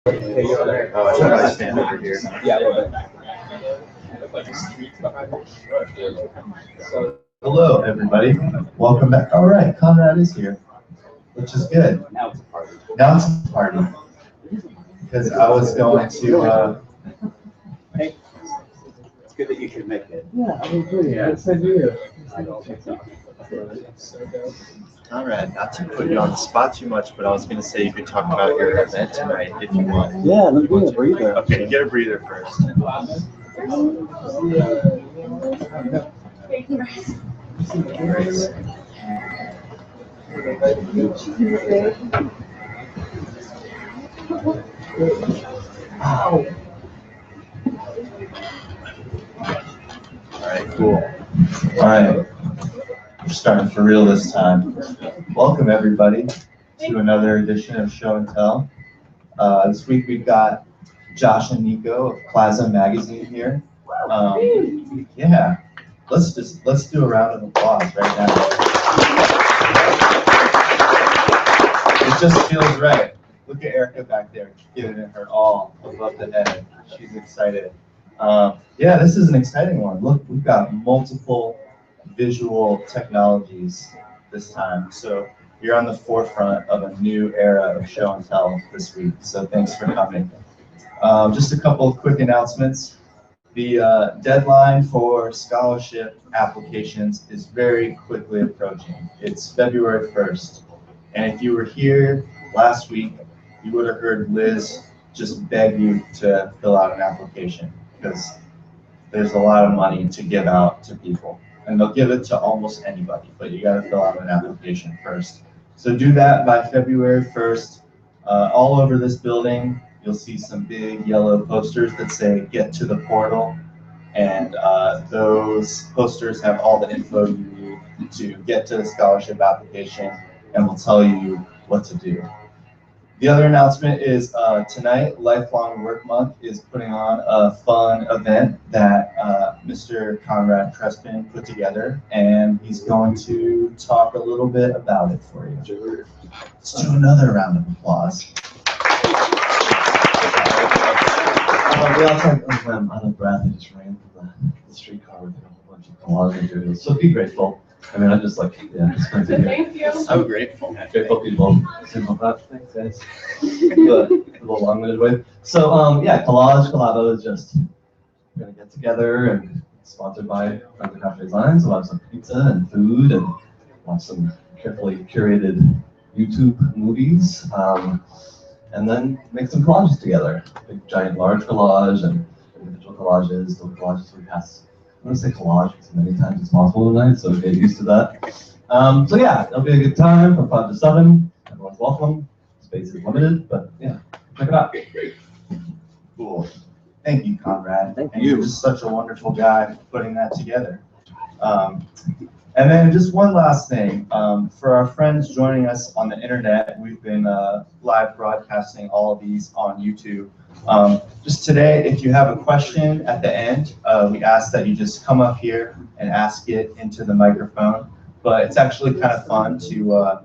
Oh, I should probably stand over here. Yeah, Hello, everybody. Welcome back. All right, Conrad is here, which is good. now it's a party. Now it's a party. Because I was going to, Hey, it's good that you could make it. Yeah, I agree. Yeah. It's you. I don't think so. Conrad, not to put you on the spot too much, but I was going to say you could talk about your event tonight if you want. Yeah, let me get a breather. Okay, get a breather first. Wow. All right, cool. All right, we're starting for real this time. Welcome everybody to another edition of Show and Tell. This week we've got Josh and Niko of Plazm magazine here. Yeah, let's do a round of applause right now. It just feels right. Look at Erica back there, giving it her all above the head. She's excited. Yeah, this is an exciting one. Look, we've got multiple visual technologies this time. So you're on the forefront of a new era of show and tell this week. So thanks for coming. Just a couple of quick announcements. The deadline for scholarship applications is very quickly approaching. It's February 1st. And if you were here last week, you would have heard Liz just beg you to fill out an application because there's a lot of money to give out to people. And they'll give it to almost anybody, but you got to fill out an application first. So do that by February 1st. All over this building, you'll see some big yellow posters that say "Get to the portal," and those posters have all the info you need to get to the scholarship application, and will tell you what to do. The other announcement is tonight, Lifelong Work Month is putting on a fun event that Mr. Conrad Crespin put together, and he's going to talk a little bit about it for you. Let's do another round of applause. We also had, I'm out of breath. I just ran through the streetcar with a whole bunch of collage materials. So be grateful. I mean, I'm just like, yeah, it's fun to hear. Thank you. I'm grateful. Grateful people. Simple that. Thanks, guys. But a little long-winded way. So, yeah, Collage Collabo is just we're gonna get together and sponsored by Friends of Craft Designs. We'll have some pizza and food and we'll have some carefully curated YouTube movies. And then make some collages together. Big, giant, large collage and individual collages, little collages we pass. I'm going to say collage as many times as possible tonight, so get used to that. So yeah, it'll be a good time from 5 to 7. Everyone's welcome. Space is limited, but yeah, check it out. Cool. Thank you, Conrad. Thank and you. You're just such a wonderful guy for putting that together. And then just one last thing. For our friends joining us on the internet, we've been live broadcasting all of these on YouTube. Just today, if you have a question at the end, we ask that you just come up here and ask it into the microphone. But it's actually kind of fun to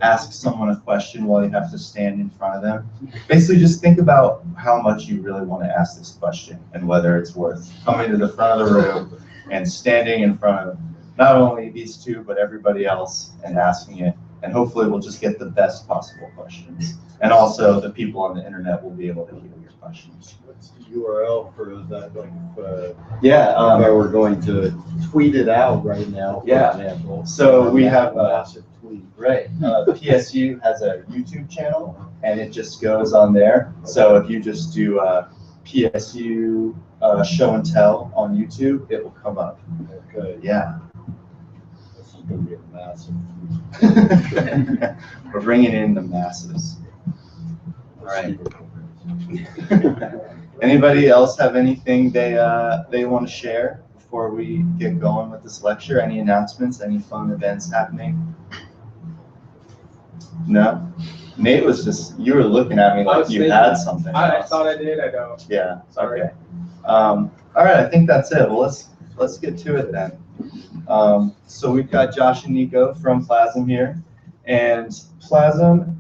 ask someone a question while you have to stand in front of them. Basically, just think about how much you really want to ask this question and whether it's worth coming to the front of the room and standing in front of not only these two, but everybody else and asking it. And hopefully we'll just get the best possible questions. And also the people on the internet will be able to hear your questions. What's the URL for that? Like, Yeah. if we're going to tweet it out right now, for example. So we have a massive tweet. Right. PSU has a YouTube channel, and it just goes on there. So if you just do PSU Show and Tell on YouTube, it will come up. Okay. Yeah. This is going to be a massive. We're bringing in the masses. All right. Anybody else have anything they want to share before we get going with this lecture? Any announcements? Any fun events happening? No? Nate was just, you were looking at me like you had something. I thought I did. I don't. Yeah. Sorry. Okay. All right. I think that's it. Well, let's get to it then. So we've got Josh and Niko from Plazm here, and Plazm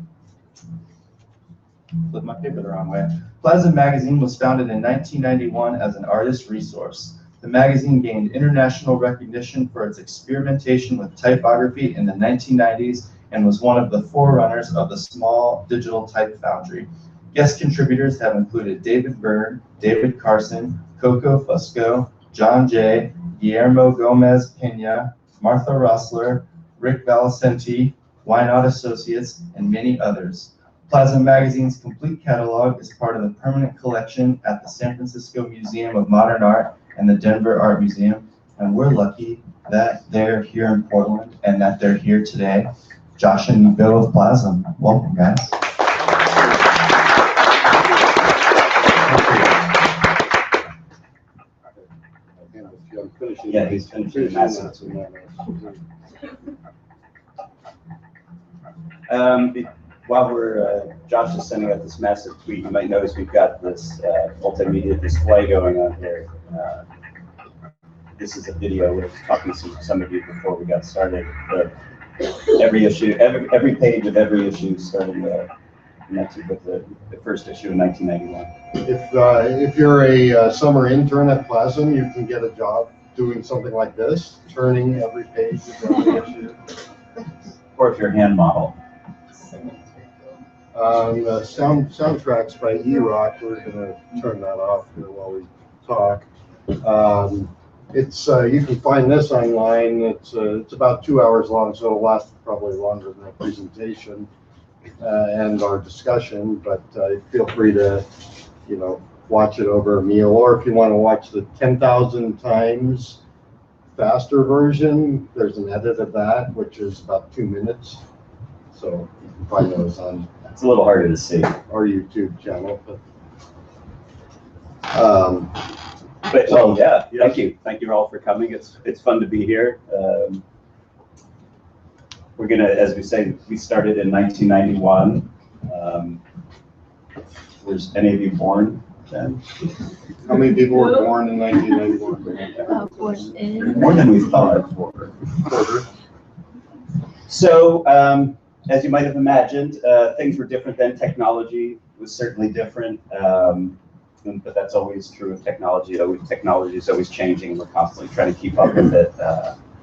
Flip my paper the wrong way. Plazm magazine was founded in 1991 as an artist resource. The magazine gained international recognition for its experimentation with typography in the 1990s and was one of the forerunners of the small digital type foundry. Guest contributors have included David Byrne, David Carson, Coco Fusco, John Jay, Guillermo Gomez Pena, Martha Rossler, Rick Valicenti, Why Not Associates, and many others. Plazm magazine's complete catalog is part of the permanent collection at the San Francisco Museum of Modern Art and the Denver Art Museum, and we're lucky that they're here in Portland and that they're here today. Josh and Niko of Plazm, welcome guys. Yeah, he's finishing the massive. While Josh is sending out this massive tweet, you might notice we've got this multimedia display going on here. This is a video. We were talking to some of you before we got started. Every issue, every page of every issue started connected with the first issue in 1991. If you're a summer intern at Plazm, you can get a job doing something like this, turning every page of every issue. Or if you're a hand model. Soundtracks by E-Rock. We're going to turn that off here while we talk. You can find this online. It's about 2 hours long, so it'll last probably longer than the presentation and our discussion. But feel free to, watch it over a meal, or if you want to watch the 10,000 times faster version, there's an edit of that, which is about 2 minutes. So you can find those on. It's a little harder to see. Our YouTube channel. Well, yeah, thank you all for coming. It's fun to be here. We're gonna, as we say, we started in 1991. Was any of you born then? How many people were born in 1991? More than we thought. So, as you might have imagined, things were different then. Technology was certainly different. But that's always true of technology. Technology is always changing, and we're constantly trying to keep up with it,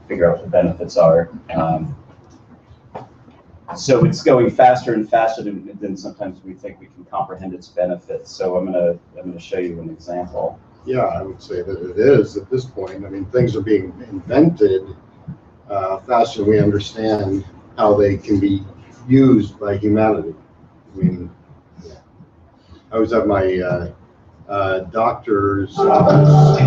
figure out what the benefits are. So it's going faster and faster than sometimes we think we can comprehend its benefits. So I'm gonna show you an example. Yeah, I would say that it is at this point. I mean, things are being invented faster than we understand how they can be used by humanity. I mean, I was at my doctor's office.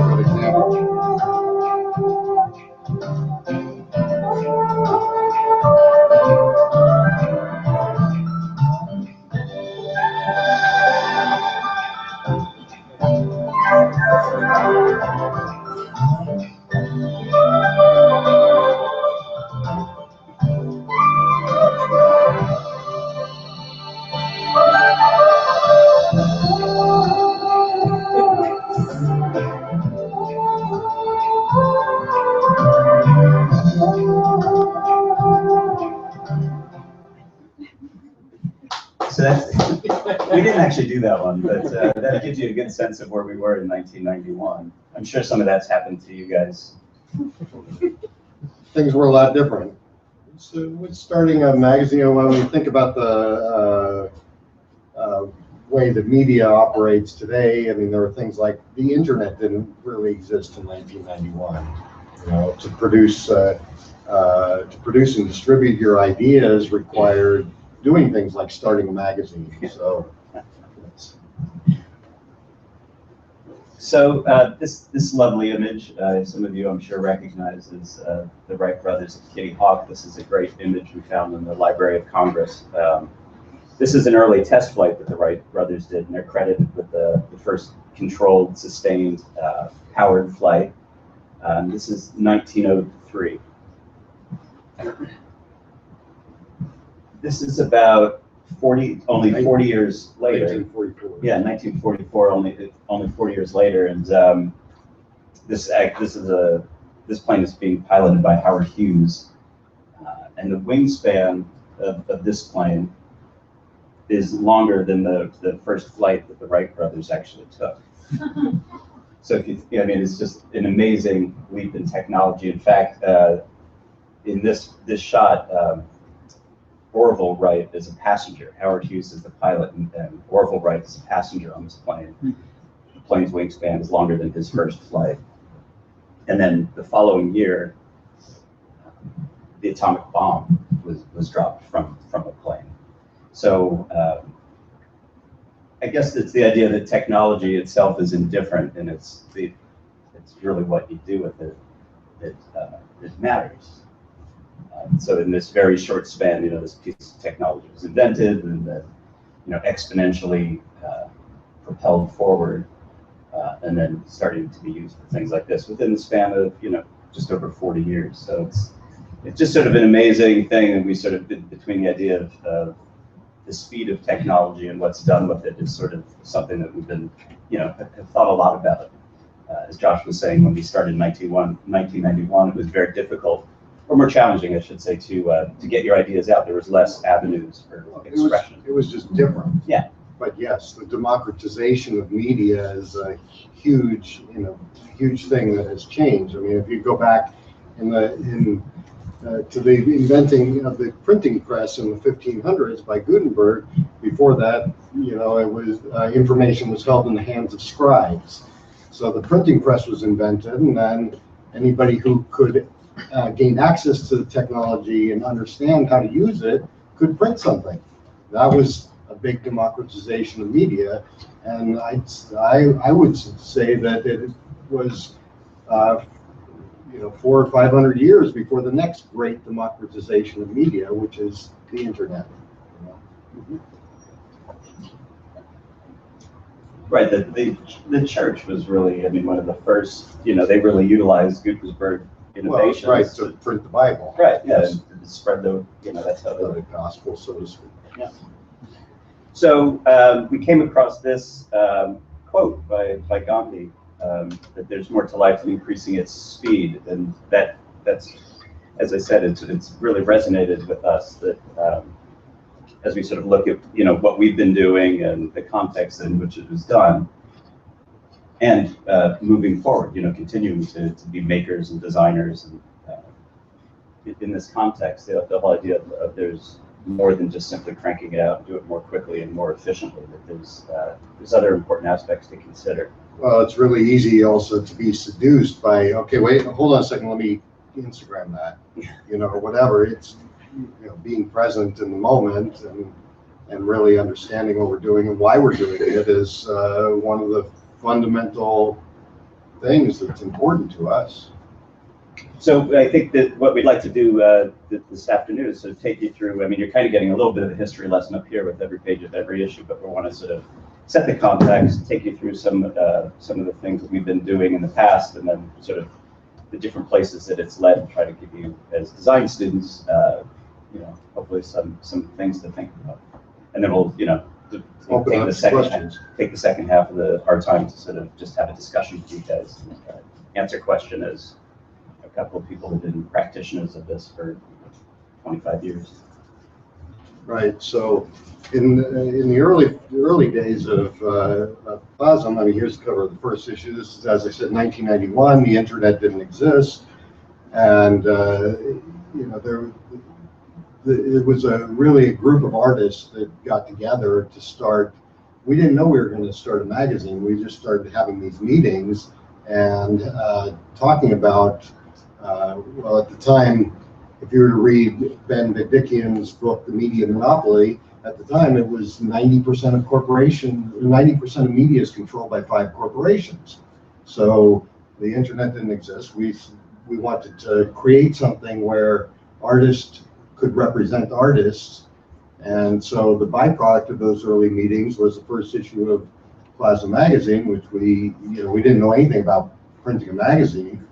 Good example. So we didn't actually do that one, but that gives you a good sense of where we were in 1991. I'm sure some of that's happened to you guys. Things were a lot different. So with starting a magazine, when we think about the way the media operates today, I mean, there are things like the internet didn't really exist in 1991. To produce and distribute your ideas required doing things like starting a magazine. So this lovely image, some of you I'm sure recognize, is the Wright brothers of Kitty Hawk. This is a great image we found in the Library of Congress. This is an early test flight that the Wright brothers did, and they're credited with the first controlled, sustained, powered flight. This is 1903. This is about 40 years later. 1944. Yeah, 1944, only 40 years later, and this plane is being piloted by Howard Hughes, and the wingspan of this plane is longer than the first flight that the Wright brothers actually took. So if you, I mean, it's just an amazing leap in technology. In fact, in this shot, Orville Wright is a passenger. Howard Hughes is the pilot, and Orville Wright is a passenger on this plane. The plane's wingspan is longer than his first flight. And then the following year, the atomic bomb was dropped from a plane. So I guess it's the idea that technology itself is indifferent, and it's really what you do with it that matters. So in this very short span, this piece of technology was invented and then, exponentially propelled forward, and then starting to be used for things like this within the span of, just over 40 years. So it's just sort of an amazing thing, and we sort of between the idea of the speed of technology and what's done with it is sort of something that we've been, have thought a lot about. As Josh was saying, when we started in 1991, it was very difficult, or more challenging, I should say, to get your ideas out. There was less avenues for expression. It was just different. Yeah. But yes, the democratization of media is a huge, huge thing that has changed. I mean, if you go back to the inventing of the printing press in the 1500s by Gutenberg, before that, it was information was held in the hands of scribes. So the printing press was invented, and then anybody who could gain access to the technology and understand how to use it could print something. That was a big democratization of media, and I would say that it was 400 or 500 years before the next great democratization of media, which is the internet. Right, the church was really, one of the first, they really utilized Gutenberg innovations. Well, right, to print the Bible. Right, yes. Yeah, and spread that's how the gospel, so to speak. Yeah. So we came across this quote by Gandhi, that there's more to life than increasing its speed, and that's, as I said, it's really resonated with us, that as we sort of look at what we've been doing and the context in which it was done, and moving forward, continuing to be makers and designers, and in this context, the whole idea of there's more than just simply cranking it out and do it more quickly and more efficiently, that there's other important aspects to consider. Well, it's really easy also to be seduced by, okay, wait, hold on a second, let me Instagram that, or whatever. It's, being present in the moment and really understanding what we're doing and why we're doing it is one of the fundamental things that's important to us. So I think that what we'd like to do this afternoon is sort of take you through, you're kind of getting a little bit of a history lesson up here with every page of every issue, but we want to sort of set the context, take you through some of the things that we've been doing in the past, and then sort of the different places that it's led, and try to give you, as design students, hopefully some things to think about. And then we'll, take the second half of our time to sort of just have a discussion with you guys, and answer questions as a couple of people have been practitioners of this for 25 years. Right. So in the early days of Plazm, here's the cover of the first issue. This is, as I said, 1991. The internet didn't exist, and it was really a group of artists that got together to start. We didn't know we were going to start a magazine. We just started having these meetings and talking about, at the time, if you were to read Ben Benedictian's book, The Media Monopoly, at the time it was 90% of 90% of media is controlled by 5 corporations. So the internet didn't exist. We wanted to create something where artists could represent artists, and so the byproduct of those early meetings was the first issue of Plazm magazine, which we didn't know anything about printing a magazine,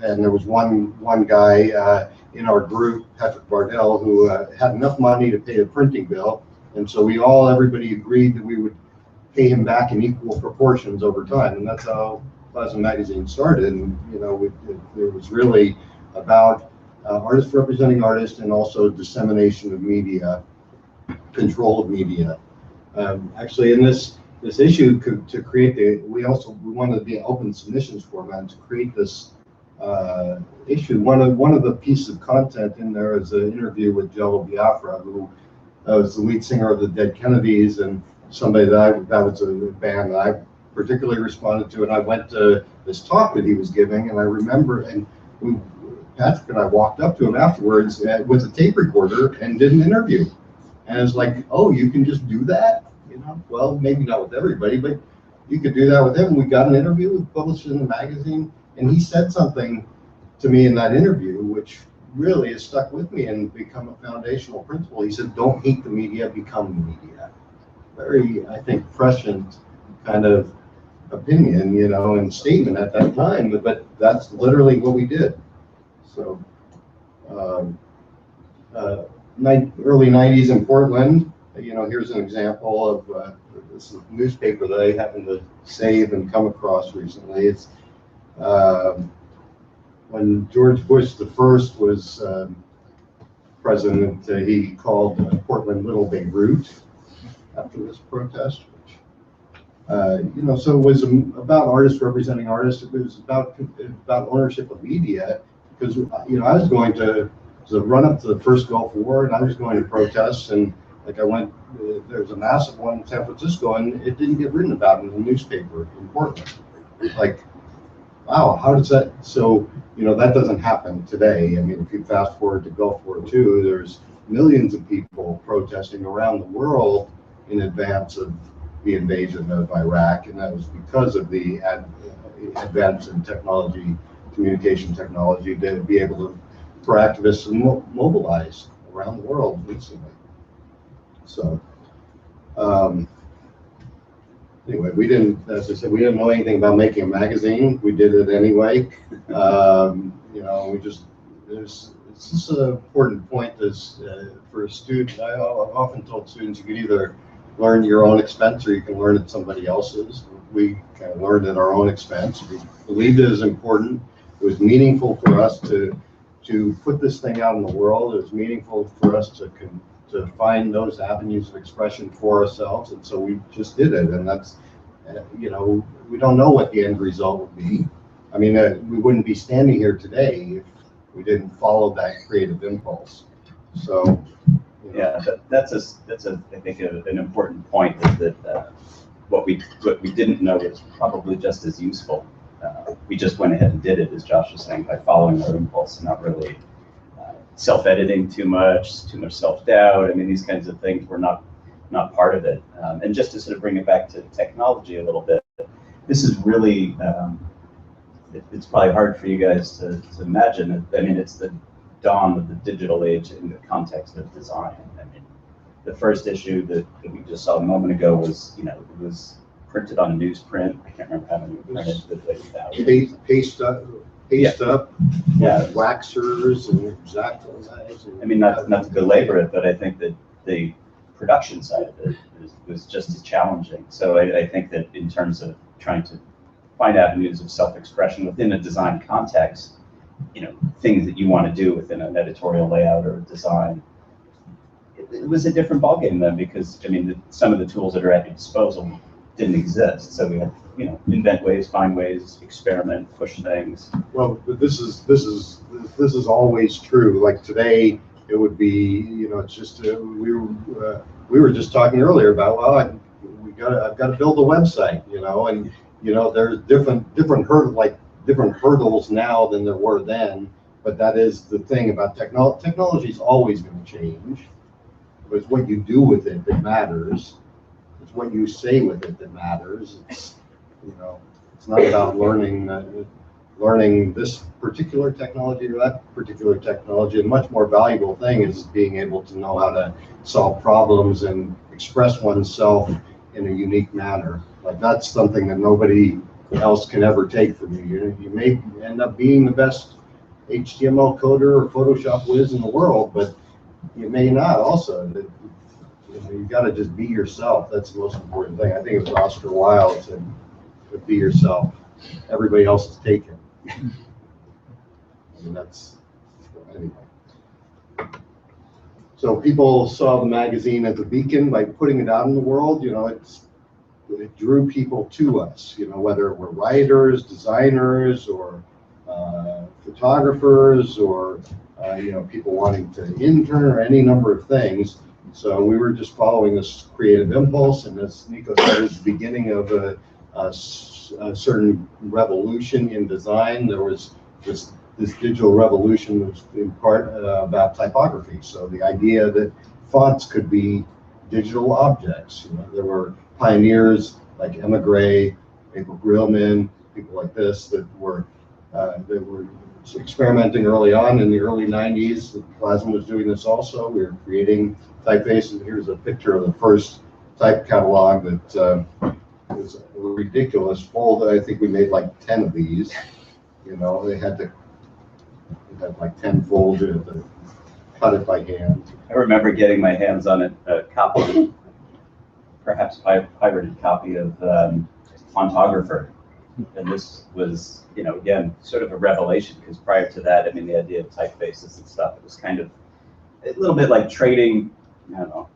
and there was one guy in our group, Patrick Bardell, who had enough money to pay a printing bill, and so everybody agreed that we would pay him back in equal proportions over time, and that's how Plazm magazine started. And it was really about artists representing artists, and also dissemination of media, control of media. Actually, in this issue, to create we wanted to be an open submissions format to create this issue. One of the pieces of content in there is an interview with Jello Biafra, who was the lead singer of the Dead Kennedys, and somebody that was a band that I particularly responded to. And I went to this talk that he was giving, and I remember, and Patrick and I walked up to him afterwards with a tape recorder and did an interview. And it's like, oh, you can just do that? You know, well, maybe not with everybody, but you could do that with him. We got an interview, we published it in the magazine, and he said something to me in that interview, which really has stuck with me and become a foundational principle. He said, don't hate the media, become the media. Very, I think, prescient kind of opinion, you know, and statement at that time, but that's literally what we did. So, early 90s in Portland, you know, here's an example of this newspaper that I happened to save and come across recently. It's when George Bush the First was president, he called Portland Little Beirut after this protest. You know, so it was about artists representing artists. It was about ownership of media, because, you know, I was going to run up to the first Gulf War, and I was going to protest, and like I went, there's a massive one in San Francisco, and it didn't get written about in the newspaper in Portland. Like, wow, how does that? So, you know, that doesn't happen today. I mean, if you fast forward to Gulf War II, there's millions of people protesting around the world in advance of the invasion of Iraq, and that was because of the advance in technology, communication technology, to be able for activists to mobilize around the world recently. So, anyway, we didn't, as I said, we didn't know anything about making a magazine. We did it anyway. You know, it's just an important point is for a student. I've often told students you can either learn at your own expense or you can learn at somebody else's. We kind of learned at our own expense. We believed it was important. It was meaningful for us to put this thing out in the world. It was meaningful for us to find those avenues of expression for ourselves, and so we just did it. And that's, you know, we don't know what the end result would be. I mean, we wouldn't be standing here today if we didn't follow that creative impulse. So, you know. Yeah, that's I think an important point, is that what we didn't know was probably just as useful. We just went ahead and did it, as Josh was saying, by following our impulse and not really self-editing too much self-doubt. I mean, these kinds of things were not part of it. And just to sort of bring it back to technology a little bit, this is really, it's probably hard for you guys to imagine. I mean, it's the dawn of the digital age in the context of design. I mean, the first issue that we just saw a moment ago was, you know, it was printed on a newsprint. I can't remember how many we printed, but like Paste up, yeah, waxers and X-Acto knives. I mean, not to belabor it, but I think that the production side of it was just as challenging. So I think that in terms of trying to find avenues of self-expression within a design context, you know, things that you want to do within an editorial layout or a design, it was a different ballgame then, because I mean, some of the tools that are at your disposal didn't exist. So we had, you know, invent ways, find ways, experiment, push things. Well, but this is always true. Like today, it would be, you know, it's just we were just talking earlier about, well, I've got to build a website, you know, and you know, there's different hurdles now than there were then. But that is the thing about technology. Technology is always going to change. But it's what you do with it that matters. It's what you say with it that matters. It's, you know, it's not about learning this particular technology or that particular technology. A much more valuable thing is being able to know how to solve problems and express oneself in a unique manner. Like that's something that nobody else can ever take from you. You may end up being the best HTML coder or Photoshop whiz in the world, but you may not also. You got to just be yourself. That's the most important thing. I think it was Oscar Wilde said, "Be yourself. Everybody else is taken." I mean, that's anyway. So people saw the magazine as a beacon by putting it out in the world. It drew people to us. Whether it were writers, designers, or photographers, or people wanting to intern, or any number of things. So we were just following this creative impulse, and as Niko said, it's the beginning of a certain revolution in design. There was this digital revolution was in part about typography. So the idea that fonts could be digital objects. There were pioneers like Emma Gray, April Grillman, people like this that were experimenting early on in the early 90s. Plazm was doing this also. We were creating typefaces. Here's a picture of the first type catalog that was ridiculous. Fold. I think we made like 10 of these. They had like 10 folds. You had to cut it by hand. I remember getting my hands on a copy, perhaps pirated copy of Fontographer. And this was, again, sort of a revelation, because prior to that, the idea of typefaces and stuff, it was kind of a little bit like trading, I don't know,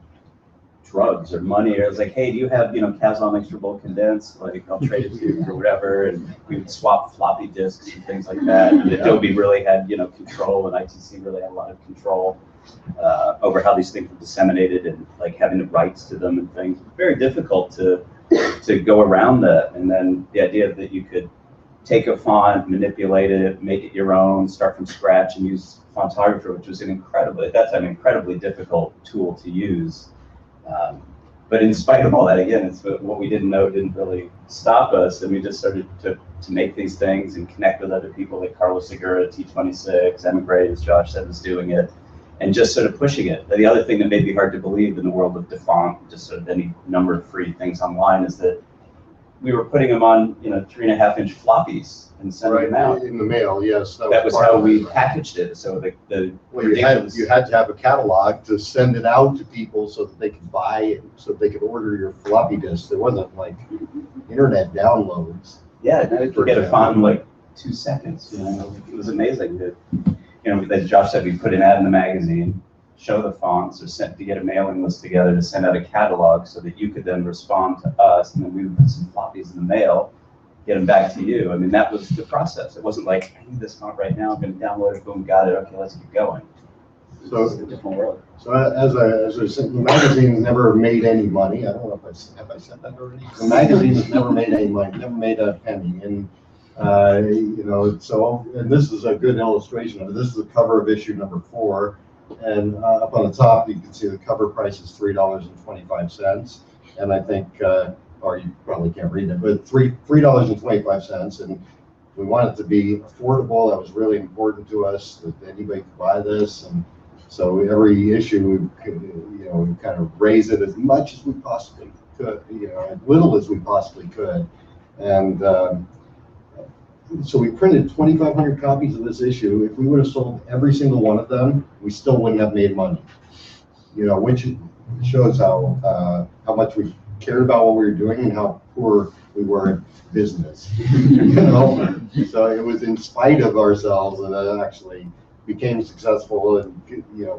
drugs or money. Or it was like, hey, do you have, Kazon extra bulk condensed? Like, I'll trade it to you or whatever. And we would swap floppy disks and things like that. And Adobe really had, control, and ITC really had a lot of control over how these things were disseminated, and like having the rights to them and things. Very difficult to go around that. And then the idea that you could take a font, manipulate it, make it your own, start from scratch, and use Fontographer, which was at that time, incredibly difficult tool to use. But in spite of all that, again, it's what we didn't know didn't really stop us, and we just started to make these things and connect with other people like Carlos Segura, T26, Emma Gray, as Josh said, was doing it, and just sort of pushing it. The other thing that may be hard to believe in the world of DeFont, just sort of any number of free things online, is that we were putting them on 3.5-inch floppies and sending them out in the mail. Yes, that was how we packaged it. So you had to have a catalog to send it out to people so that they could buy it, so they could order your floppy disk. There wasn't like internet downloads. Yeah, now you could get a font in like 2 seconds. It was amazing. As Josh said, we put an ad in the magazine, show the fonts, or to get a mailing list together to send out a catalog so that you could then respond to us, and then we would put some floppies in the mail, get them back to you. That was the process. It wasn't like, I need this font right now, I'm going to download it, boom, got it, okay, let's keep going. So it's a different world. So as I said, the magazine never made any money. I don't know if have I said that already. The magazine has never made any money, never made a penny. And and this is a good illustration of it. This is the cover of issue number 4. And up on the top, you can see the cover price is $3.25. And I think, or you probably can't read it, but $3.25. And we want it to be affordable. That was really important to us, that anybody could buy this. And so every issue, we kind of raise it as much as we possibly could, as little as we possibly could. And so we printed 2,500 copies of this issue. If we would have sold every single one of them, we still wouldn't have made money. Which shows how much we cared about what we were doing and how poor we were at business. So it was in spite of ourselves that it actually became successful, and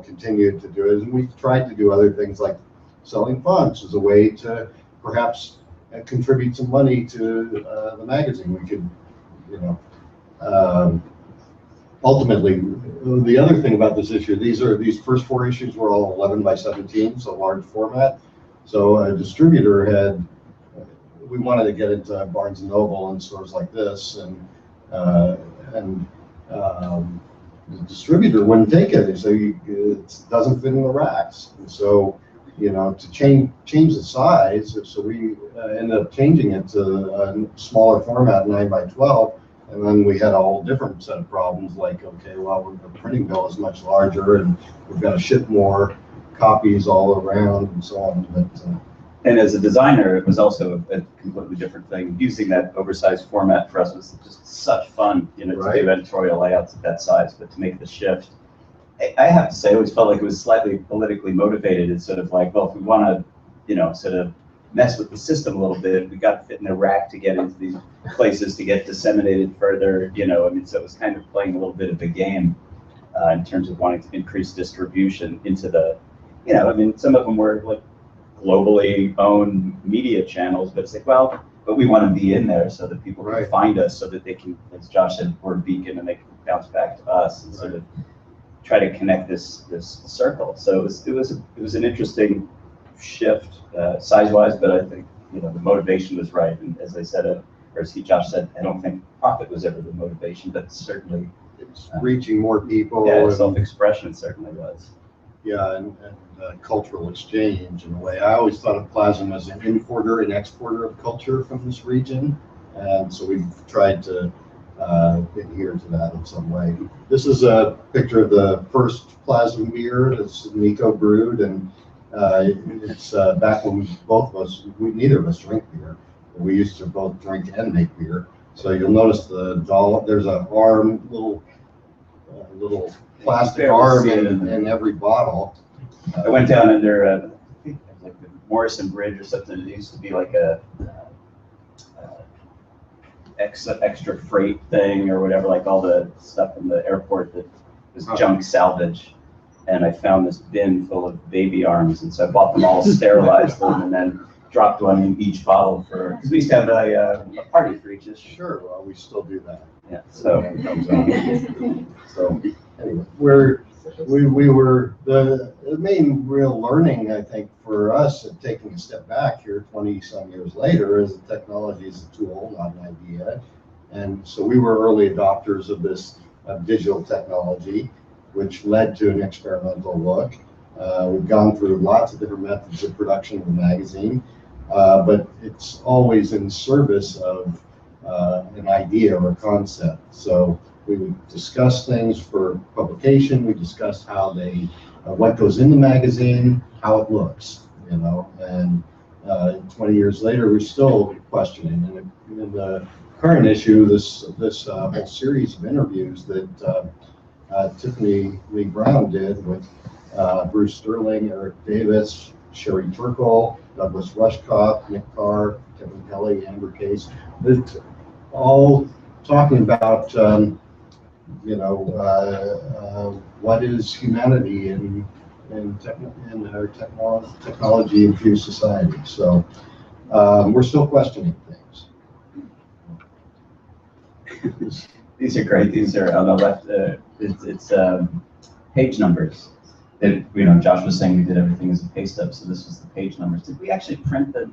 continued to do it. And we tried to do other things like selling fonts as a way to perhaps contribute some money to the magazine. We could. Ultimately, the other thing about this issue, these first 4 issues were all 11 by 17, so large format. So a distributor we wanted to get into Barnes & Noble and stores like this, and the distributor wouldn't take it. They say it doesn't fit in the racks. And so, to change the size, so we ended up changing it to a smaller format, 9 by 12. And then we had a whole different set of problems, like, okay, well, the printing bill is much larger, and we've got to ship more copies all around, and so on. But and as a designer, it was also a completely different thing. Using that oversized format for us was just such fun, to do editorial layouts at that size. But to make the shift, I have to say, I always felt like it was slightly politically motivated. It's sort of like, well, if we want to, sort of mess with the system a little bit, we got to fit in a rack to get into these places to get disseminated further. So it was kind of playing a little bit of a game in terms of wanting to increase distribution into the you know, I mean, some of them were like globally owned media channels, but it's like, well, but we want to be in there so that people can find us, so that they can, as Josh said, we're a beacon, and they can bounce back to us and sort of try to connect this circle. So it was an interesting shift size-wise, but I think, you know, the motivation was right. And as I said, or as Josh said, I don't think profit was ever the motivation, but certainly It's reaching more people. yeah, and- self-expression certainly was. Yeah, and cultural exchange in a way. I always thought of Plazm as an importer and exporter of culture from this region, and so we've tried to adhere to that in some way. This is a picture of the first Plazm beer that's Niko brewed, and it's back when both of us, neither of us drink beer. We used to both drink and make beer. So you'll notice the dollop. There's a arm, little plastic arm in every bottle. I went down under I think it was like the Morrison Bridge or something. It used to be like a extra freight thing or whatever, like all the stuff in the airport that was junk salvage. And I found this bin full of baby arms, and so I bought them all, sterilized them, and then dropped one in each bottle for. Because we used to have a party for each issue. Sure, well, we still do that. Yeah. So. So anyway, we were the main real learning, I think, for us, at taking a step back here 20-some years later, is that technology is a tool, not an idea. And so we were early adopters of this digital technology, which led to an experimental look. We've gone through lots of different methods of production of the magazine, but it's always in service of an idea or a concept. So we would discuss things for publication. We discussed how what goes in the magazine, how it looks, you know. And 20 years later, we're still questioning. And in the current issue, this whole series of interviews that Tiffany Lee Brown did with Bruce Sterling, Eric Davis, Sherry Turkle, Douglas Rushkoff, Nick Carr, Kevin Kelly, Amber Case, all talking about what is humanity in our technology-infused society. So we're still questioning things. These are great. These are on the left. It's page numbers. That, you know, Josh was saying we did everything as a pay stub, so this was the page numbers. Did we actually print the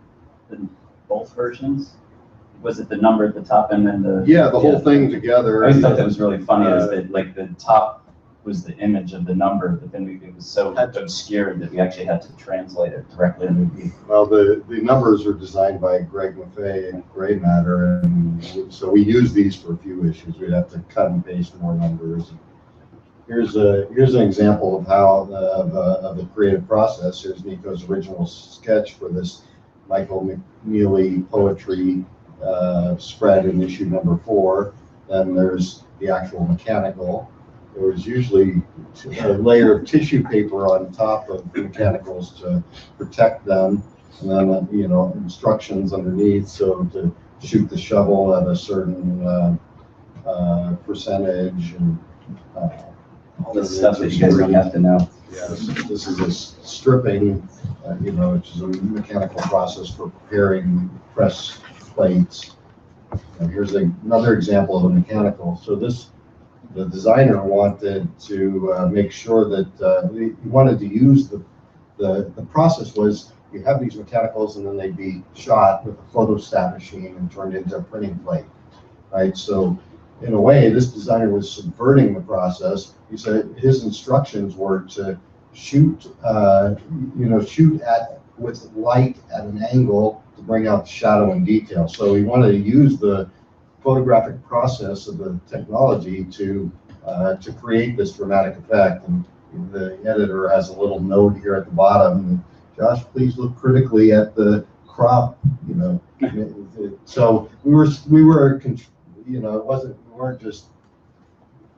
both versions? Was it the number at the top and then the? Yeah, the whole thing together. I always thought that was really funny. Is that like the top was the image of the number, but then it was so obscured that we actually had to translate it directly into the. Well, the numbers are designed by Greg Maffei and Gray Matter, and so we use these for a few issues. We'd have to cut and paste more numbers. Here's an example of how of the creative process. Here's Niko's original sketch for this Michael McNeely poetry spread in issue number 4. Then there's the actual mechanical. There was usually a layer of tissue paper on top of the mechanicals to protect them, and then instructions underneath, so to shoot the shovel at a certain percentage, and all the stuff that you guys don't have to know. Yeah, this is a stripping, which is a mechanical process for preparing press plates. And here's another example of a mechanical. So the designer wanted to make sure that he wanted to use the process was you have these mechanicals and then they'd be shot with a photostat machine and turned into a printing plate, right? So in a way, this designer was subverting the process. He said his instructions were to shoot with light at an angle to bring out the shadow and detail. So he wanted to use the photographic process of the technology to create this dramatic effect. And the editor has a little note here at the bottom. Josh, please look critically at the crop. So we were. We weren't just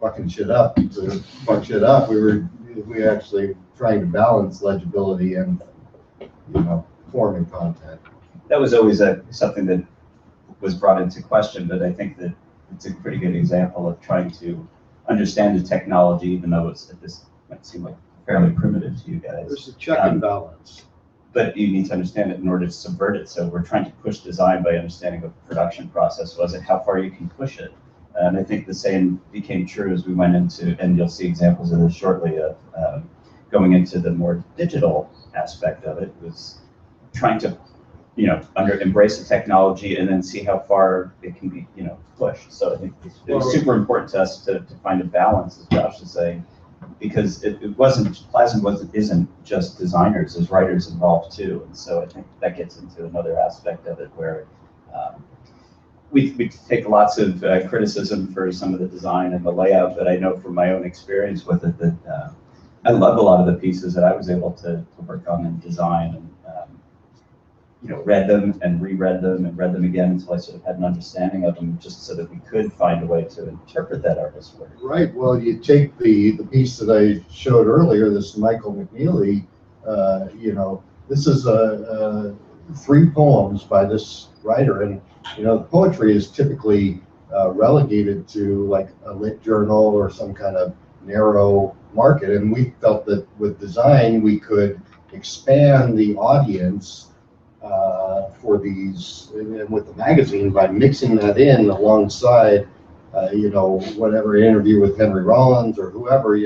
fucking shit up to fuck shit up. We actually trying to balance legibility and form and content. That was always something that was brought into question, but I think that it's a pretty good example of trying to understand the technology, even though this might seem like a fairly primitive to you guys. There's a check and balance. But you need to understand it in order to subvert it. So we're trying to push design by understanding what the production process was and how far you can push it. And I think the same became true as we went into, and you'll see examples of this shortly, of going into the more digital aspect of it, was trying to, embrace the technology and then see how far it can be, pushed. So I think it was super important to us to find a balance, as Josh is saying, because Plazm isn't just designers, there's writers involved too. And so I think that gets into another aspect of it where we take lots of criticism for some of the design and the layout, but I know from my own experience with it that I love a lot of the pieces that I was able to work on and design, and read them and reread them and read them again until I sort of had an understanding of them, just so that we could find a way to interpret that artist's work. Right. Well, you take the piece that I showed earlier, this Michael McNeely. This is 3 poems by this writer, and poetry is typically relegated to like a lit journal or some kind of narrow market, and we felt that with design we could expand the audience for these, and with the magazine, by mixing that in alongside, whatever interview with Henry Rollins or whoever,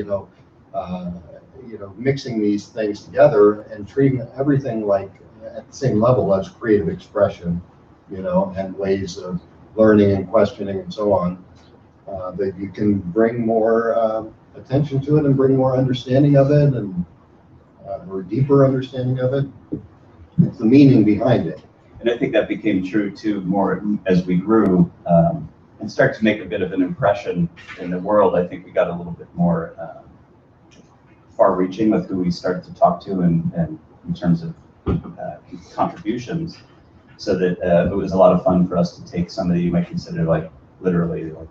mixing these things together and treating everything like at the same level as creative expression, and ways of learning and questioning and so on, that you can bring more attention to it and bring more understanding of it, and or deeper understanding of it. It's the meaning behind it. And I think that became true too more as we grew and started to make a bit of an impression in the world. I think we got a little bit more far-reaching with who we started to talk to, and in terms of contributions, so that it was a lot of fun for us to take somebody you might consider like literally like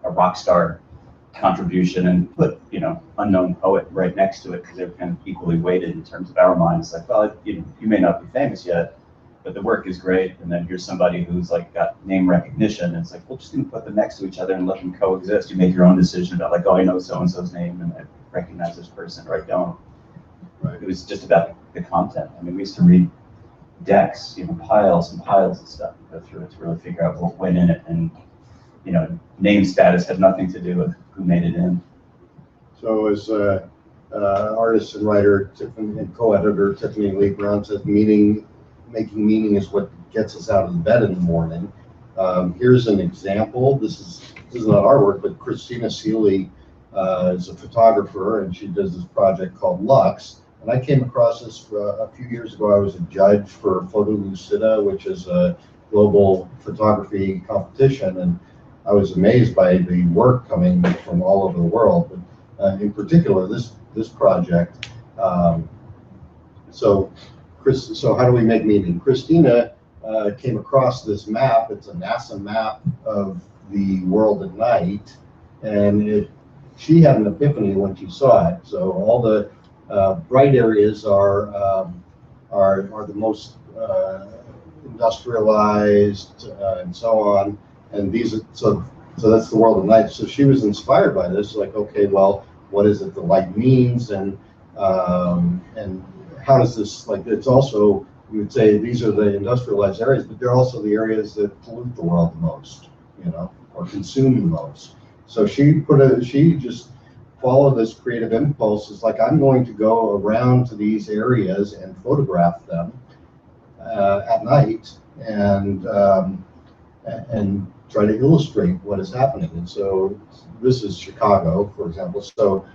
a rock star contribution and put unknown poet right next to it, because they're kind of equally weighted in terms of our minds. Like, well, you may not be famous yet, but the work is great, and then here's somebody who's like got name recognition, and it's like, well, just gonna put them next to each other and let them coexist. You make your own decision about like, oh, I know so-and-so's name and I recognize this person, or I don't. Right. It was just about the content. I mean, we used to read decks, piles and piles of stuff, and go through it to really figure out what went in it, and name status had nothing to do with who made it in. So as artist and writer and co-editor Tiffany Lee Brown says, making meaning is what gets us out of bed in the morning. Here's an example. This is not our work, but Christina Seeley is a photographer, and she does this project called Lux. And I came across this a few years ago. I was a judge for Photo Lucida, which is a global photography competition, and I was amazed by the work coming from all over the world. But in particular, this project. So how do we make meaning? Christina came across this map. It's a NASA map of the world at night, and she had an epiphany when she saw it. So all the bright areas are the most industrialized and so on, and so that's the world at night. So she was inspired by this, like, okay, well, what is it the light means, and how does this, like, it's also, we would say these are the industrialized areas, but they're also the areas that pollute the world the most, or consume the most. So she just followed this creative impulse. It's like, I'm going to go around to these areas and photograph them at night, and try to illustrate what is happening. And so this is Chicago, for example. So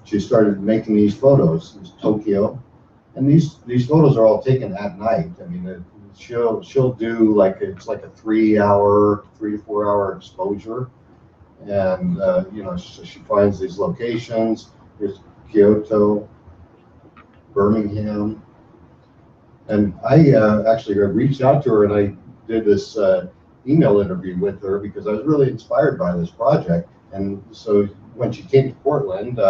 she started making these photos. There's Tokyo, and these photos are all taken at night. I mean, she'll do like, it's like a 3 to 4 hour exposure, and so she finds these locations. There's Kyoto, Birmingham, and I actually reached out to her, and I did this email interview with her because I was really inspired by this project. And so when she came to Portland,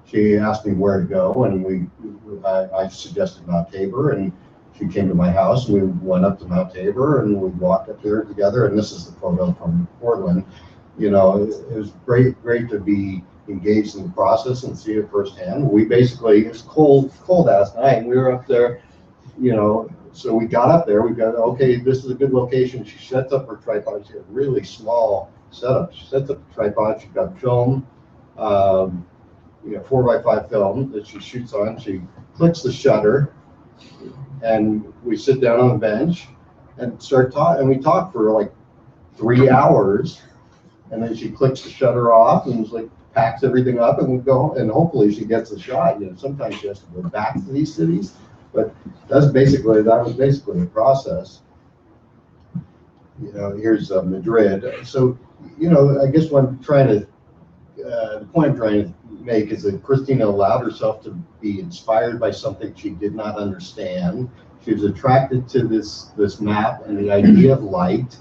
she asked me where to go, and I suggested Mount Tabor, and she came to my house, and we went up to Mount Tabor, and we walked up there together. And this is the photo from Portland. It was great to be engaged in the process and see it firsthand. We basically, it was cold last night, and we were up there, you know, so we got up there, we got, okay, this is a good location. She sets up her tripod. She had a really small setup. She sets up the tripod. She's got film, you know, 4x5 film that she shoots on. She clicks the shutter, and we sit down on the bench and start talking. And we talk for like 3 hours, and then she clicks the shutter off and just like packs everything up, and we go. And hopefully she gets the shot. You know, sometimes she has to go back to these cities, but that was basically the process. You know, here's Madrid. So, you know, I guess what I'm trying to, the point I'm trying to make is that Christina allowed herself to be inspired by something she did not understand. She was attracted to this map and the idea of light,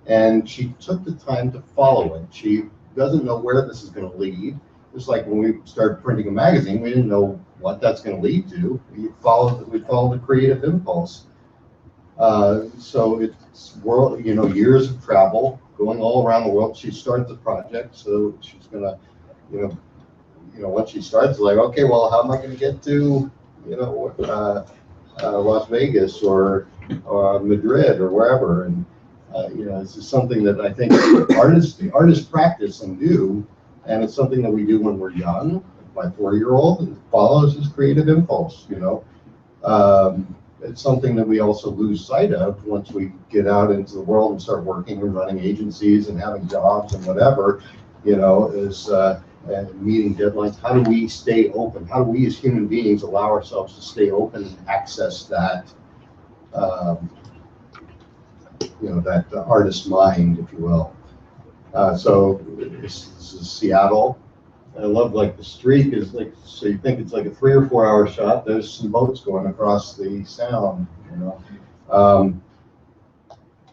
and she took the time to follow it. She doesn't know where this is going to lead. Just like when we started printing a magazine, we didn't know what that's going to lead to. We follow the creative impulse. So it's world, you know, years of travel, going all around the world. She started the project, so she's gonna, you know, once she starts, it's like, okay, well, how am I going to get to, you know, Las Vegas or Madrid or wherever? And you know, this is something that I think artists practice and do, and it's something that we do when we're young. My 4-year-old follows his creative impulse. You know, it's something that we also lose sight of once we get out into the world and start working and running agencies and having jobs and whatever. You know, is and meeting deadlines. How do we stay open? How do we as human beings allow ourselves to stay open and access that, you know, that artist mind, if you will. So this is Seattle. I love, like, the streak is like, so you think it's like a 3 or 4 hour shot. There's some boats going across the sound, you know.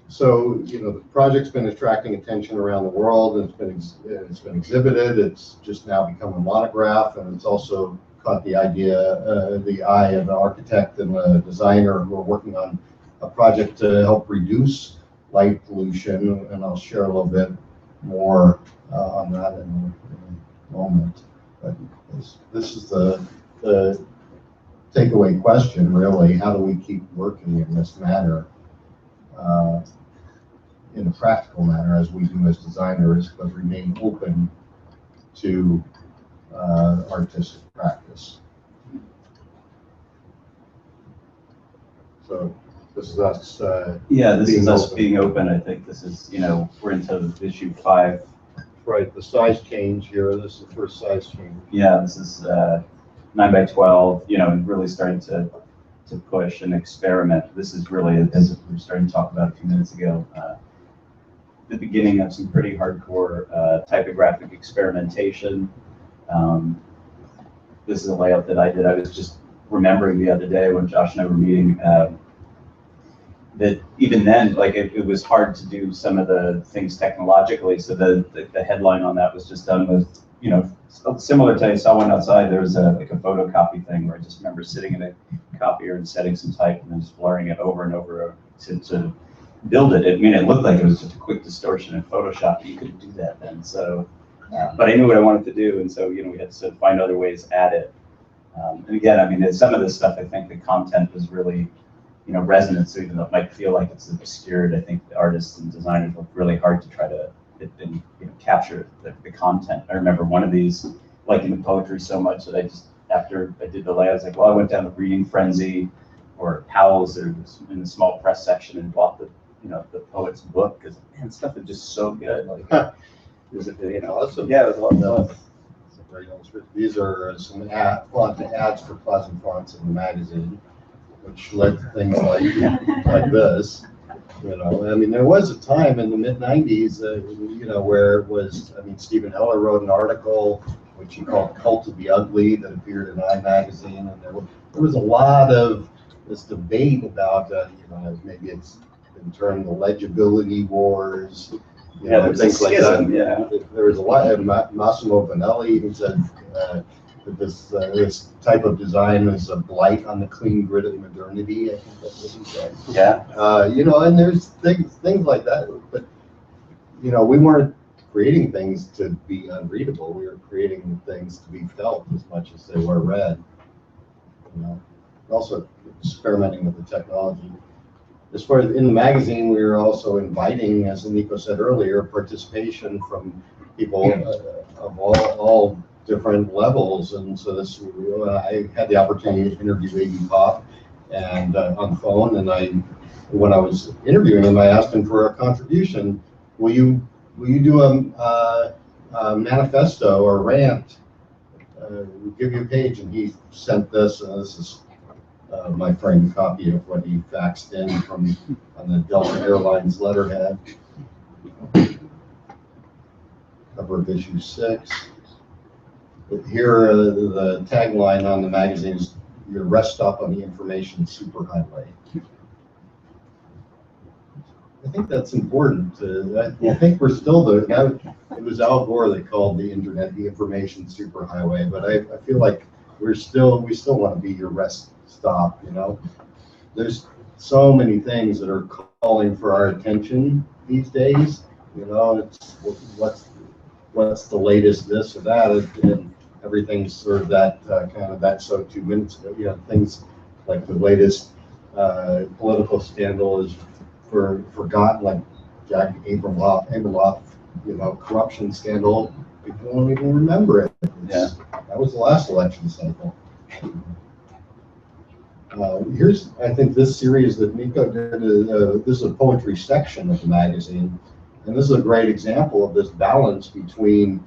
So, you know, the project's been attracting attention around the world, and it's been exhibited. It's just now become a monograph, and it's also caught the eye of an architect and a designer who are working on a project to help reduce light pollution, and I'll share a little bit more on that in a moment. But this is the takeaway question, really. How do we keep working in this manner? In a practical manner, as we do as designers, but remain open to artistic practice. So this is us. Yeah, this is us open. being open. I think this is, you know, we're into issue 5. Right, the size change here. This is the first size change. Yeah, this is 9x12. You know, and really starting to push and experiment. This is really, as we were starting to talk about a few minutes ago, the beginning of some pretty hardcore typographic experimentation. This is a layout that I did. I was just remembering the other day when Josh and I were meeting that even then, like, it was hard to do some of the things technologically. So the headline on that was just done with, you know, similar to, I saw one outside. There was like a photocopy thing where I just remember sitting in a copier and setting some type and then just blurring it over and over to build it. I mean, it looked like it was just a quick distortion in Photoshop, but you couldn't do that then. So, but I knew what I wanted to do, and so, you know, we had to sort of find other ways at it. And again, I mean, some of this stuff, I think the content was really, you know, resonant. So even though it might feel like it's obscured, I think the artists and designers worked really hard to try to you know, capture the content. I remember one of these, liking the poetry so much that I just, after I did the layout, I was like, well, I went down to Reading Frenzy or Powell's or in the small press section and bought the, you know, the poet's book, because, man, stuff is just so good. Like, you know, Awesome. yeah, it was a lot of fun. These are some ads for Plazm fonts in the magazine, which led to things like this. You know, I mean, there was a time in the mid-90s, you know, where it was, I mean, Stephen Heller wrote an article which he called Cult of the Ugly that appeared in I Magazine, and there was a lot of this debate about, you know, maybe it's been termed the legibility wars, you know, things like that. Yeah. There was a lot, and Massimo Vanelli even said that this type of design is a blight on the clean grit of modernity. I think that's what he said. Yeah. You know, and there's things like that, but, you know, we weren't creating things to be unreadable. We were creating things to be felt as much as they were read. You know, also experimenting with the technology. As far as in the magazine, we were also inviting, as Niko said earlier, participation from people of all different levels. And so this, I had the opportunity to interview A.B. Pop and on the phone. And when I was interviewing him, I asked him for a contribution. Will you do a manifesto or rant? We'll give you a page. And he sent this. This is my framed copy of what he faxed in from on the Delta Airlines letterhead. Cover of issue 6. But here, the tagline on the magazine is "Your rest stop on the information superhighway." I think that's important. I think we're still it was Al Gore that called the internet the information superhighway, but I feel like we still want to be your rest stop. You know, there's so many things that are calling for our attention these days. You know, it's what's the latest this or that, and everything's sort of that kind of that. So 2 minutes ago, you know, things like the latest political scandal is forgotten, like Jack Abramoff, you know, corruption scandal. People don't even remember it. That was the last election cycle. I think this series that Niko did, this is a poetry section of the magazine, and this is a great example of this balance between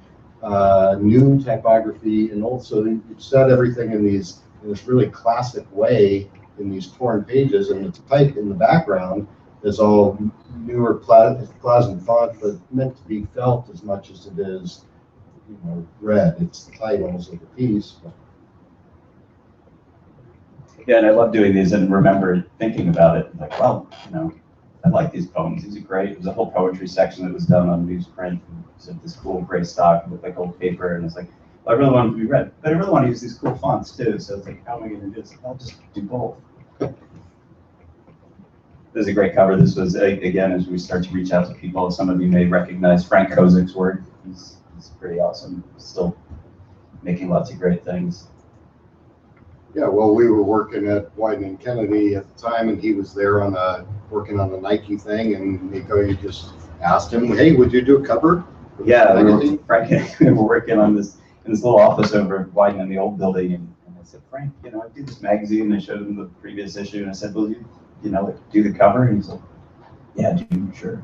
new typography and old. So you set everything in this really classic way in these torn pages, and the type in the background is all newer Plazm font, but meant to be felt as much as it is, you know, read. It's the titles of the piece. Yeah, and I love doing these and remember thinking about it, like, well, you know, I like these poems. These are great. There's a whole poetry section that was done on newsprint. It's this cool gray stock with like old paper, and it's like, well, I really want it to be read, but I really want to use these cool fonts too. So it's like, how am I going to do this? I'll just do both. This is a great cover. This was, again, as we start to reach out to people, some of you may recognize Frank Kozik's work. He's pretty awesome. Still making lots of great things. Yeah, well, we were working at Wyden and Kennedy at the time, and he was there working on the Nike thing, and Niko, you just asked him, hey, would you do a cover? Yeah, Frank and we were working on this in this little office over at Wyden in the old building, and I said, Frank, you know, I do this magazine, and I showed him the previous issue, and I said, will you know, do the cover? And he's like, yeah, dude, sure.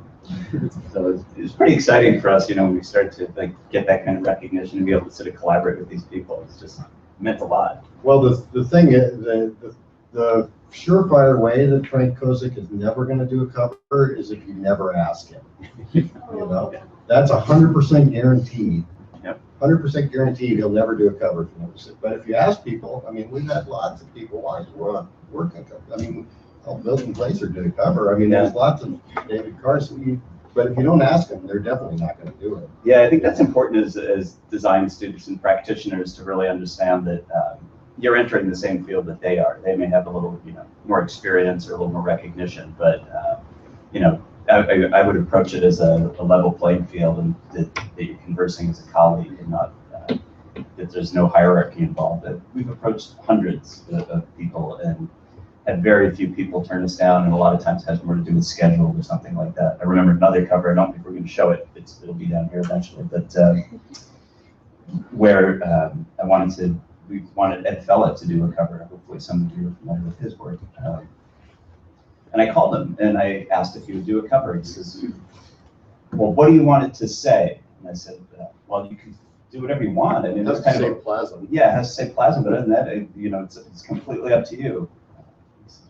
So it was pretty exciting for us, you know, when we started to like get that kind of recognition and be able to sort of collaborate with these people. It's just meant a lot. Well, the thing is, the surefire way that Frank Kozik is never going to do a cover is if you never ask him. You know, that's 100% guaranteed. Yep. 100% guaranteed he'll never do a cover if you never sit. But if you ask people, I mean, we've had lots of people want to work on cover. I mean, Milton Glaser did a cover. I mean, there's lots of David Carson. But if you don't ask them, they're definitely not going to do it. Yeah, I think that's important as design students and practitioners to really understand that you're entering the same field that they are. They may have a little, you know, more experience or a little more recognition, but you know, I would approach it as a level playing field, and that you're conversing as a colleague and not that there's no hierarchy involved. But we've approached hundreds of people and had very few people turn us down, and a lot of times has more to do with schedule or something like that. I remember another cover, I don't think we're going to show it, it'll be down here eventually, but where we wanted Ed Fella to do a cover. Hopefully some of you are familiar with his work. And I called him and I asked if he would do a cover. He says, well, what do you want it to say? And I said, well, you can do whatever you want. I mean, it's kind of Plazm. Yeah, it has to say Plazm, but other than that, you know, it's completely up to you.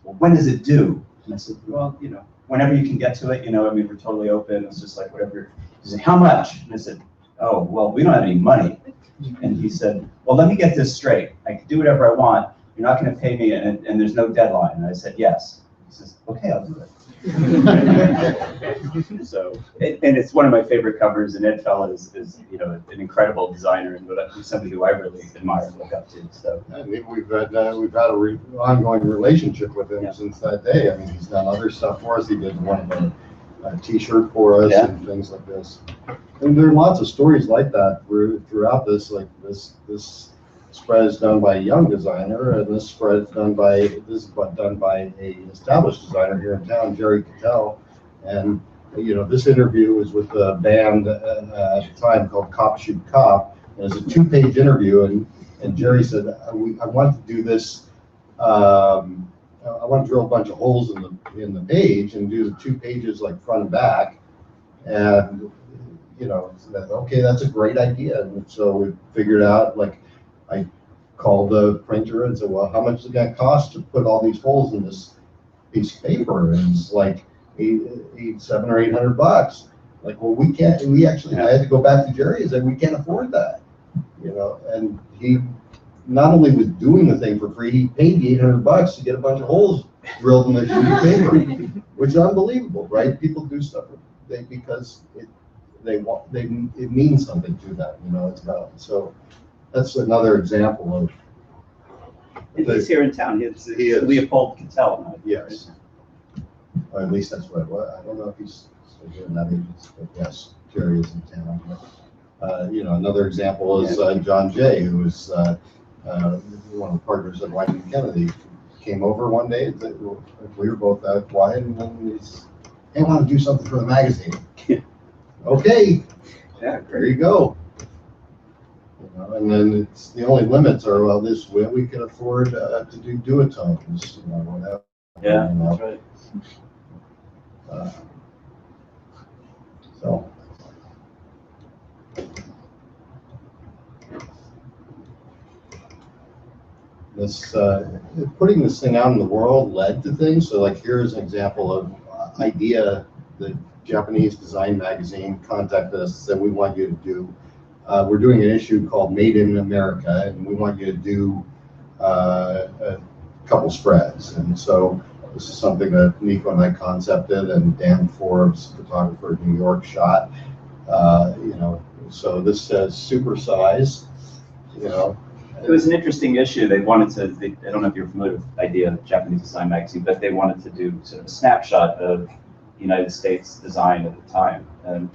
Well, when does it due? And I said, well, you know, whenever you can get to it, you know, I mean, we're totally open. It's just like whatever. He said, how much? And I said, oh, well, we don't have any money. And he said, well, let me get this straight. I can do whatever I want. You're not going to pay me, and there's no deadline. And I said, yes. He says, okay, I'll do it. So, and it's one of my favorite covers, and Ed Fella is you know, an incredible designer and somebody who I really admire and look up to. So we've had an ongoing relationship with him since that day. I mean, he's done other stuff for us. He did one of a T-shirt for us Yeah. and things like this. And there are lots of stories like that throughout this. Like this spread is done by a young designer, and this spread is done by a established designer here in town, Jerry Cattell. And this interview was with a band at the time called Cop Shoot Cop. And it was a 2-page interview, and Jerry said, I want to do this. I want to drill a bunch of holes in the page and do the 2 pages like front and back. And said, okay, that's a great idea. And so we figured out, like, I called the printer and said, well, how much is it going to cost to put all these holes in this piece of paper? And it's like $700 or $800. Like, well, I had to go back to Jerry and say, we can't afford that. And he not only was doing the thing for free, he paid me $800 to get a bunch of holes drilled in the sheet of paper, which is unbelievable, right? People do stuff because it means something to them, it's about. So that's another example of. And he's here in town. He is Leopold Cattell. Yes. Or at least that's what it was. I don't know if he's still doing that agency, but yes, Jerry is in town. Another example is John Jay, who was one of the partners at Wine and Kennedy. Came over one day. We were both at Wine, and then he's, hey, I want to do something for the magazine. Okay. Yeah, There you go. And then it's the only limits are, well, this way we can afford to do duotones, whatever. Yeah, that's right. So. This putting this thing out in the world led to things. So, like, here's an example of idea. The Japanese design magazine contacted us and said, we want you to do. We're doing an issue called Made in America, and we want you to do a couple spreads. And so this is something that Niko and I concepted, and Dan Forbes, photographer in New York, shot. So this says super size. It was an interesting issue. They wanted to. I don't know if you're familiar with the idea of Japanese design magazine, but they wanted to do sort of a snapshot of United States design at the time. And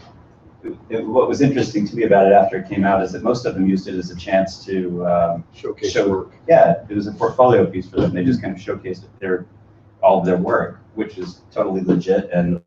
what was interesting to me about it after it came out is that most of them used it as a chance to Showcase show work. Yeah, it was a portfolio piece for them. They just kind of showcased all of their work, which is totally legit and